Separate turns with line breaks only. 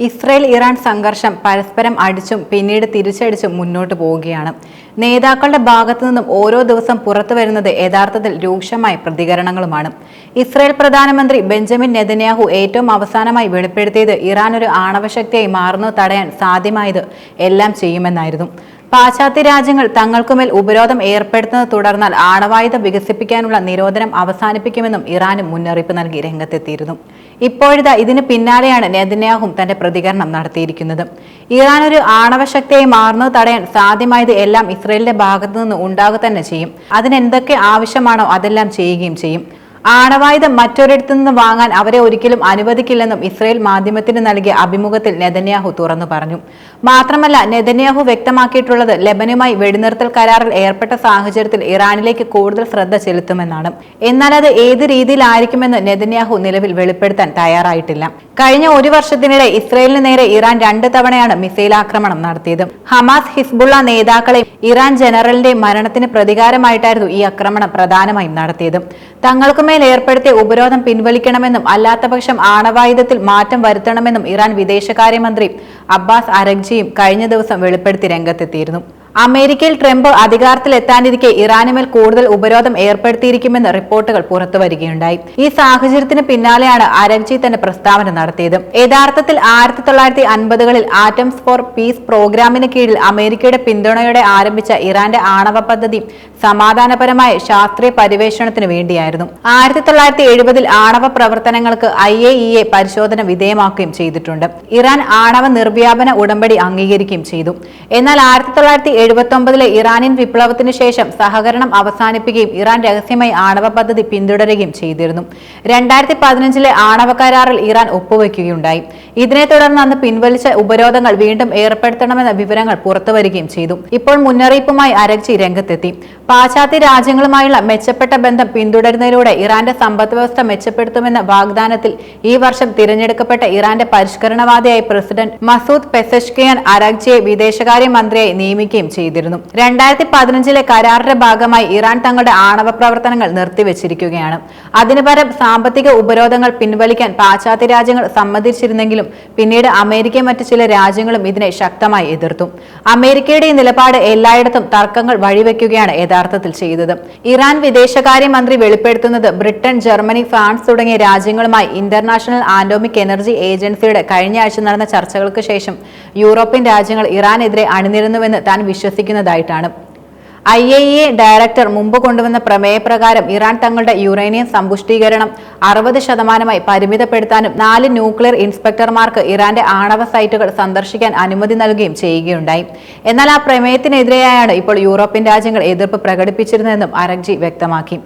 Israel Iran സംഘർഷം പരസ്പരം അടിച്ചും പിന്നീട് തിരിച്ചടിച്ചും മുന്നോട്ട് പോവുകയാണ്. നേതാക്കളുടെ ഭാഗത്തു നിന്നും ഓരോ ദിവസം പുറത്തു വരുന്നത് യഥാർത്ഥത്തിൽ രൂക്ഷമായ പ്രതികരണങ്ങളുമാണ്. ഇസ്രയേൽ പ്രധാനമന്ത്രി ബെഞ്ചമിൻ നെതന്യാഹു ഏറ്റവും അവസാനമായി വെളിപ്പെടുത്തിയത് ഇറാൻ ഒരു ആണവശക്തിയായി മാറുന്നത് തടയാൻ സാധ്യമായത് എല്ലാം ചെയ്യുമെന്നായിരുന്നു. പാശ്ചാത്യ രാജ്യങ്ങൾ തങ്ങൾക്കുമേൽ ഉപരോധം ഏർപ്പെടുത്തുന്നത് തുടർന്നാൽ ആണവായുധം വികസിപ്പിക്കാനുള്ള നിരോധനം അവസാനിപ്പിക്കുമെന്നും ഇറാനും മുന്നറിയിപ്പ് നൽകി രംഗത്തെത്തിയിരുന്നു. ഇപ്പോഴിതാ ഇതിന് പിന്നാലെയാണ് നെതന്യാഹു തന്റെ പ്രതികരണം നടത്തിയിരിക്കുന്നത്. ഇറാൻ ഒരു ആണവശക്തിയായി മാറുന്നത് തടയാൻ സാധ്യമായത് എല്ലാം ഇസ്രയേലിന്റെ ഭാഗത്തു നിന്ന് ഉണ്ടാകുക തന്നെ ചെയ്യും. അതിനെന്തൊക്കെ ആവശ്യമാണോ അതെല്ലാം ചെയ്യുകയും ചെയ്യും. ആണവായുധം മറ്റൊരിടത്തു നിന്ന് വാങ്ങാൻ അവരെ ഒരിക്കലും അനുവദിക്കില്ലെന്നും ഇസ്രയേൽ മാധ്യമത്തിന് നൽകിയ അഭിമുഖത്തിൽ നെതന്യാഹു തുറന്നു പറഞ്ഞു. മാത്രമല്ല, നെതന്യാഹു വ്യക്തമാക്കിയിട്ടുള്ളത് ലെബനുമായി വെടിനിർത്തൽ കരാറിൽ ഏർപ്പെട്ട സാഹചര്യത്തിൽ ഇറാനിലേക്ക് കൂടുതൽ ശ്രദ്ധ ചെലുത്തുമെന്നാണ്. എന്നാൽ അത് ഏത് രീതിയിലായിരിക്കുമെന്ന് നെതന്യാഹു നിലവിൽ വെളിപ്പെടുത്താൻ തയ്യാറായിട്ടില്ല. കഴിഞ്ഞ ഒരു വർഷത്തിനിടെ ഇസ്രയേലിന് നേരെ ഇറാൻ 2 തവണയാണ് മിസൈൽ ആക്രമണം നടത്തിയത്. ഹമാസ്, ഹിസ്ബുള്ള നേതാക്കളെയും ഇറാൻ ജനറലിന്റെ മരണത്തിന് പ്രതികാരമായിട്ടായിരുന്നു ഈ ആക്രമണം പ്രധാനമായും നടത്തിയത്. തങ്ങൾക്കുമേൽ ഏർപ്പെടുത്തിയ ഉപരോധം പിൻവലിക്കണമെന്നും അല്ലാത്തപക്ഷം ആണവായുധത്തിൽ മാറ്റം വരുത്തണമെന്നും ഇറാൻ വിദേശകാര്യമന്ത്രി അബ്ബാസ് അരഗ്ചിയും കഴിഞ്ഞ ദിവസം വെളിപ്പെടുത്തി രംഗത്തെത്തിയിരുന്നു. അമേരിക്കയിൽ ട്രംപ് അധികാരത്തിലെത്താനിരിക്കെ ഇറാനുമേൽ കൂടുതൽ ഉപരോധം ഏർപ്പെടുത്തിയിരിക്കുമെന്ന് റിപ്പോർട്ടുകൾ പുറത്തുവരികയുണ്ടായി. ഈ സാഹചര്യത്തിന് പിന്നാലെയാണ് അരഗ്ചി തന്റെ പ്രസ്താവന നടത്തിയത്. യഥാർത്ഥത്തിൽ 1950കളിൽ ആറ്റംസ് ഫോർ പീസ് പ്രോഗ്രാമിന് കീഴിൽ അമേരിക്കയുടെ പിന്തുണയോടെ ആരംഭിച്ച ഇറാന്റെ ആണവ പദ്ധതി സമാധാനപരമായ ശാസ്ത്രീയ പര്യവേഷണത്തിന് വേണ്ടിയായിരുന്നു. 1970ൽ ആണവ പ്രവർത്തനങ്ങൾക്ക് IAEA പരിശോധന വിധേയമാക്കുകയും ചെയ്തിട്ടുണ്ട്. ഇറാൻ ആണവ നിർവ്യാപന ഉടമ്പടി അംഗീകരിക്കുകയും ചെയ്തു. എന്നാൽ 1979ലെ ഇറാനിയൻ വിപ്ലവത്തിന് ശേഷം സഹകരണം അവസാനിപ്പിക്കുകയും ഇറാൻ രഹസ്യമായി ആണവ പദ്ധതി പിന്തുടരുകയും ചെയ്തിരുന്നു. 2015ലെ ആണവ കരാറിൽ ഇറാൻ ഒപ്പുവെക്കുകയുണ്ടായി. ഇതിനെ തുടർന്ന് അന്ന് പിൻവലിച്ച ഉപരോധങ്ങൾ വീണ്ടും ഏർപ്പെടുത്തണമെന്ന വിവരങ്ങൾ പുറത്തുവരികയും ചെയ്തു. ഇപ്പോൾ മുന്നറിയിപ്പുമായി അരഗ്ചി രംഗത്തെത്തി. പാശ്ചാത്യ രാജ്യങ്ങളുമായുള്ള മെച്ചപ്പെട്ട ബന്ധം പിന്തുടരുന്നതിലൂടെ ഇറാന്റെ സമ്പദ് വ്യവസ്ഥ മെച്ചപ്പെടുത്തുമെന്ന വാഗ്ദാനത്തിൽ ഈ വർഷം തിരഞ്ഞെടുക്കപ്പെട്ട ഇറാന്റെ പരിഷ്കരണവാദിയായ പ്രസിഡന്റ് മസൂദ് പെസഷ്കിയാൻ അരഗ്ചിയെ വിദേശകാര്യ മന്ത്രിയായി നിയമിക്കുകയും ചെയ്തിരുന്നു. 2015ലെ കരാറിന്റെ ഭാഗമായി ഇറാൻ തങ്ങളുടെ ആണവ പ്രവർത്തനങ്ങൾ നിർത്തിവെച്ചിരിക്കുകയാണ്. അതിനു പകരം സാമ്പത്തിക ഉപരോധങ്ങൾ പിൻവലിക്കാൻ പാശ്ചാത്യ രാജ്യങ്ങൾ സമ്മതിച്ചിരുന്നെങ്കിലും പിന്നീട് അമേരിക്കയും മറ്റു ചില രാജ്യങ്ങളും ഇതിനെ ശക്തമായി എതിർത്തു. അമേരിക്കയുടെ ഈ നിലപാട് എല്ലായിടത്തും തർക്കങ്ങൾ വഴിവെക്കുകയാണ് യഥാർത്ഥത്തിൽ ചെയ്തത്. ഇറാൻ വിദേശകാര്യമന്ത്രി വെളിപ്പെടുത്തുന്നത് ബ്രിട്ടൻ, ജർമ്മനി, ഫ്രാൻസ് തുടങ്ങിയ രാജ്യങ്ങളുമായി ഇന്റർനാഷണൽ ആറ്റോമിക് എനർജി ഏജൻസിയുടെ കഴിഞ്ഞ ആഴ്ച നടന്ന ചർച്ചകൾക്ക് ശേഷം യൂറോപ്യൻ രാജ്യങ്ങൾ ഇറാനെതിരെ അണിനിരുന്നുവെന്ന് താൻ വിശ്വസിക്കുന്നതായിട്ടാണ്. IAEA ഡയറക്ടർ മുമ്പ് കൊണ്ടുവന്ന പ്രമേയപ്രകാരം ഇറാൻ തങ്ങളുടെ യുറേനിയം സമ്പുഷ്ടീകരണം 60% പരിമിതപ്പെടുത്താനും 4 ന്യൂക്ലിയർ ഇൻസ്പെക്ടർമാർക്ക് ഇറാന്റെ ആണവ സൈറ്റുകൾ സന്ദർശിക്കാൻ അനുമതി നൽകുകയും ചെയ്യുകയുണ്ടായി. എന്നാൽ ആ പ്രമേയത്തിനെതിരെയാണ് ഇപ്പോൾ യൂറോപ്യൻ രാജ്യങ്ങൾ എതിർപ്പ് പ്രകടിപ്പിച്ചിരുന്നതെന്നും അരഗ്ചി വ്യക്തമാക്കി.